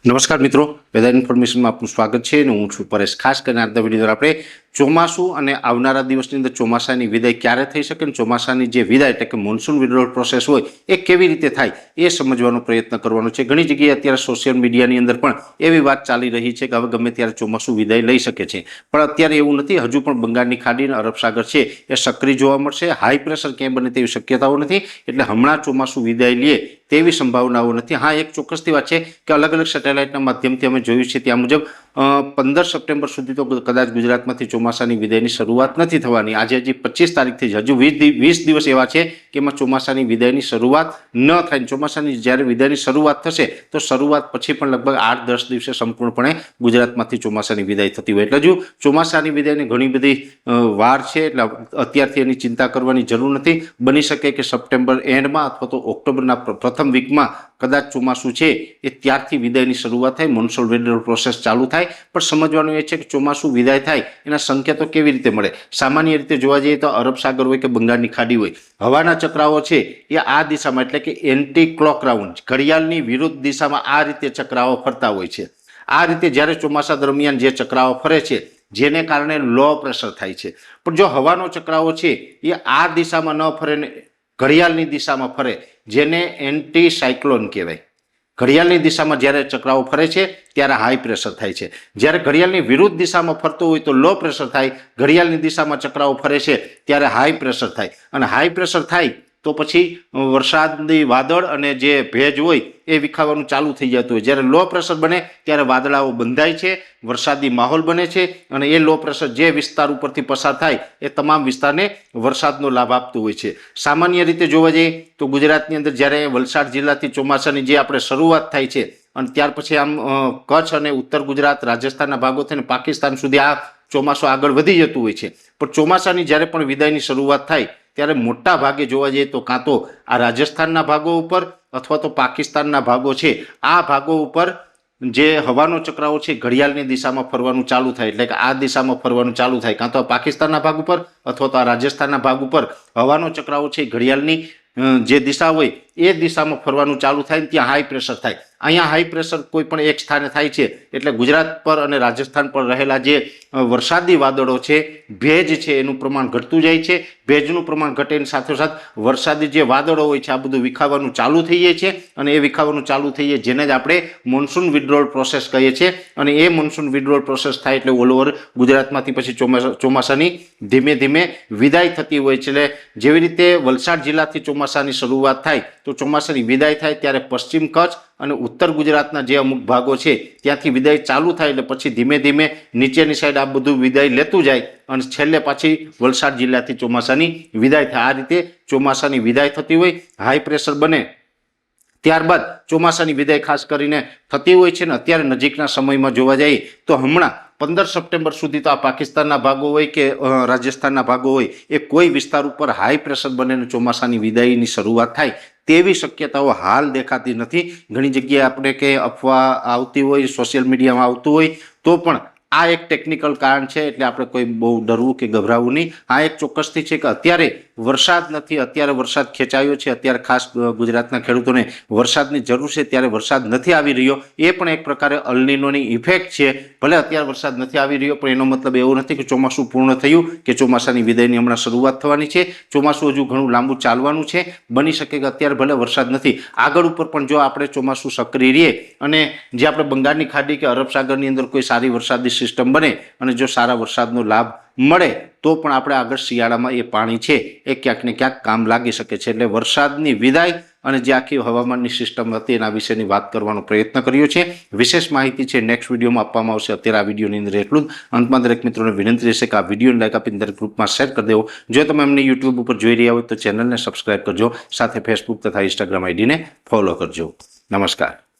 નમસ્કાર મિત્રો, વેધર ઇન્ફોર્મેશનમાં આપનું સ્વાગત છે અને હું છું પરેશ। ખાસ કરીને આજના વિડીયો આપણે ચોમાસું અને આવનારા દિવસની અંદર ચોમાસાની વિદાય ક્યારે થઈ શકે અને ચોમાસાની જે વિદાય એટલે કે મોન્સૂન વિડ્રોલ પ્રોસેસ હોય એ કેવી રીતે થાય એ સમજવાનો પ્રયત્ન કરવાનો છે। ઘણી જગ્યાએ અત્યારે સોશિયલ મીડિયાની અંદર પણ એવી વાત ચાલી રહી છે કે હવે ગમે ત્યારે ચોમાસું વિદાય લઈ શકે છે, પણ અત્યારે એવું નથી। હજુ પણ બંગાળની ખાડી અને અરબ સાગર છે એ સક્રિય જોવા મળશે। હાઈ પ્રેશર ક્યાંય બને તેવી શક્યતાઓ નથી, એટલે હમણાં ચોમાસું વિદાય લે તેવી સંભાવનાઓ નથી। હા, એક ચોક્કસથી વાત છે કે અલગ અલગ સેટેલાઇટના માધ્યમથી અમે જોયું છે ત્યાં મુજબ 15 સપ્ટેમ્બર સુધી તો કદાચ ગુજરાતમાંથી ચોમાસાની વિદાયની શરૂઆત નથી થવાની। આજે હજી 25 તારીખથી જ હજુ 20 દિવસ એવા છે કે એમાં ચોમાસાની વિદાયની શરૂઆત ન થાય। ચોમાસાની જ્યારે વિદાયની શરૂઆત થશે તો શરૂઆત પછી પણ લગભગ 8-10 દિવસે સંપૂર્ણપણે ગુજરાતમાંથી ચોમાસાની વિદાય થતી હોય, એટલે હજુ ચોમાસાની વિદાયની ઘણી બધી વાર છે, એટલે અત્યારથી એની ચિંતા કરવાની જરૂર નથી। બની શકે કે સપ્ટેમ્બર એન્ડમાં અથવા તો ઓક્ટોબરના પ્રથમ વીકમાં કદાચ ચોમાસું છે એ ત્યારથી વિદાયની શરૂઆત થાય, મોન્સૂન વિડ્રોલ પ્રોસેસ ચાલુ થાય। પણ સમજવાનું એ છે કે ચોમાસું વિદાય થાય એના સંકેતો કેવી રીતે મળે। સામાન્ય રીતે જોવા જઈએ તો અરબ સાગર હોય કે બંગાળની ખાડી હોય, હવાના ચક્રાઓ છે એ આ દિશામાં એટલે કે એન્ટી ક્લોક રાઉન્ડ ઘડિયાળની વિરુદ્ધ દિશામાં આ રીતે ચક્રાઓ ફરતા હોય છે। આ રીતે જ્યારે ચોમાસા દરમિયાન જે ચક્રાઓ ફરે છે જેને કારણે લો પ્રેશર થાય છે, પણ જો હવાનો ચક્રાઓ છે એ આ દિશામાં ન ફરે ને ઘડિયાળની દિશામાં ફરે જેને એન્ટી સાયક્લોન કહેવાય। ઘડિયાળની દિશામાં જ્યારે ચક્રાઓ ફરે છે ત્યારે હાઈ પ્રેશર થાય છે, જ્યારે ઘડિયાળની વિરુદ્ધ દિશામાં ફરતો હોય તો લો પ્રેશર થાય। ઘડિયાળની દિશામાં ચક્રાઓ ફરે છે ત્યારે હાઈ પ્રેશર થાય, અને હાઈ પ્રેશર થાય તો પછી વરસાદની વાદળ અને જે ભેજ હોય એ વિખાવાનું ચાલુ થઈ જતું હોય। જ્યારે લો પ્રેશર બને ત્યારે વાદળાઓ બંધાય છે, વરસાદી માહોલ બને છે, અને એ લો પ્રેશર જે વિસ્તાર ઉપરથી પસાર થાય એ તમામ વિસ્તારને વરસાદનો લાભ આપતું હોય છે। સામાન્ય રીતે જોવા જઈએ તો ગુજરાતની અંદર જ્યારે વલસાડ જિલ્લાથી ચોમાસાની જે આપણે શરૂઆત થાય છે અને ત્યાર પછી આમ કચ્છ અને ઉત્તર ગુજરાત રાજસ્થાનના ભાગો થઈને પાકિસ્તાન સુધી આ ચોમાસું આગળ વધી જતું હોય છે, પણ ચોમાસાની જ્યારે પણ વિદાયની શરૂઆત થાય ત્યારે મોટા ભાગે જોવા જઈએ તો કાં તો આ રાજસ્થાનના ભાગો ઉપર અથવા તો પાકિસ્તાનના ભાગો છે આ ભાગો ઉપર જે હવાનો ચક્રાઓ છે ઘડિયાળની દિશામાં ફરવાનું ચાલુ થાય, એટલે કે આ દિશામાં ફરવાનું ચાલુ થાય, કાં તો પાકિસ્તાનના ભાગ ઉપર અથવા તો આ રાજસ્થાનના ભાગ ઉપર હવાનો ચક્રાઓ છે ઘડિયાળની જે દિશા હોય એ દિશામાં ફરવાનું ચાલુ થાય, ત્યાં હાઈ પ્રેશર થાય। અહીંયા હાઈ પ્રેશર કોઈ પણ એક સ્થાને થાય છે એટલે ગુજરાત પર અને રાજસ્થાન પર રહેલા જે વરસાદી વાદળો છે, ભેજ છે એનું પ્રમાણ ઘટતું જાય છે। ભેજનું પ્રમાણ ઘટેની સાથોસાથ વરસાદી જે વાદળો હોય છે આ બધું વિખાવાનું ચાલુ થઈ જાય છે, અને એ વિખાવાનું ચાલુ થઈ જાય જેને જ આપણે મોન્સૂન વિડ્રોલ પ્રોસેસ કહીએ છીએ। અને એ મોન્સૂન વિડ્રોલ પ્રોસેસ થાય એટલે ઓલ ઓવર ગુજરાતમાંથી પછી ચોમાસાની ધીમે ધીમે વિદાય થતી હોય છે। એટલે જેવી રીતે વલસાડ જિલ્લાથી ચોમાસાની શરૂઆત થાય તો ચોમાસાની વિદાય થાય ત્યારે પશ્ચિમ કચ્છ અને ઉત્તર ગુજરાતના જે અમુક ભાગો છે ત્યાંથી વિદાય ચાલુ થાય, એટલે પછી ધીમે ધીમે નીચેની સાઈડ આ બધું વિદાય લેતું જાય અને છેલ્લે પાછી વલસાડ જિલ્લાથી ચોમાસાની વિદાય થાય। આ રીતે ચોમાસાની વિદાય થતી હોય। હાઈ પ્રેશર બને ત્યારબાદ ચોમાસાની વિદાય ખાસ કરીને થતી હોય છે, ને અત્યારે નજીકના સમયમાં જોવા જઈએ તો હમણાં 15 સપ્ટેમ્બર સુધી તો આ પાકિસ્તાનના ભાગો હોય કે રાજસ્થાનના ભાગો હોય એ કોઈ વિસ્તાર ઉપર હાઈ પ્રેશર બને ને ચોમાસાની વિદાયની શરૂઆત થાય તેવી શક્યતાઓ હાલ દેખાતી નથી। ઘણી જગ્યાએ આપણે કે અફવા આવતી હોય, સોશિયલ મીડિયામાં આવતું હોય તો પણ આ એક ટેકનિકલ કારણ છે, એટલે આપણે કોઈ બહુ ડરવું કે ગભરાવું નહીં। આ એક ચોક્કસથી છે કે અત્યારે વરસાદ નથી, અત્યારે વરસાદ ખેંચાયો છે, અત્યારે ખાસ ગુજરાતના ખેડૂતોને વરસાદની જરૂર છે ત્યારે વરસાદ નથી આવી રહ્યો, એ પણ એક પ્રકારે અલ નીનોની ઇફેક્ટ છે। ભલે અત્યારે વરસાદ નથી આવી રહ્યો પણ એનો મતલબ એવો નથી કે ચોમાસું પૂર્ણ થયું કે ચોમાસાની વિદાયની હમણાં શરૂઆત થવાની છે। ચોમાસું હજુ ઘણું લાંબુ ચાલવાનું છે। બની શકે કે અત્યારે ભલે વરસાદ નથી, આગળ ઉપર પણ જો આપણે ચોમાસું સક્રિય રહીએ અને જે આપણે બંગાળની ખાડી કે અરબ સાગરની અંદર કોઈ સારી વરસાદી સિસ્ટમ બને અને જો સારા વરસાદનો લાભ મળે તો પણ આપણે આગળ શિયાળામાં એ પાણી છે એ ક્યાંક ને ક્યાંક કામ લાગી શકે છે। એટલે વરસાદની વિદાય અને જે આખી હવામાનની સિસ્ટમ હતી એના વિશેની વાત કરવાનો પ્રયત્ન કર્યો છે। વિશેષ માહિતી છે નેક્સ્ટ વિડીયોમાં આપવામાં આવશે। અત્યારે આ વિડીયોની અંદર એટલું જ। અંતમાં દરેક મિત્રોને વિનંતી રહેશે કે આ વિડીયોને લાઈક આપીને દરેક ગ્રુપમાં શેર કરી દેવો। જો તમે અમને યુટ્યુબ ઉપર જોઈ રહ્યા હોય તો ચેનલને સબસ્ક્રાઈબ કરજો, સાથે ફેસબુક તથા ઇન્સ્ટાગ્રામ આઈડીને ફોલો કરજો। નમસ્કાર।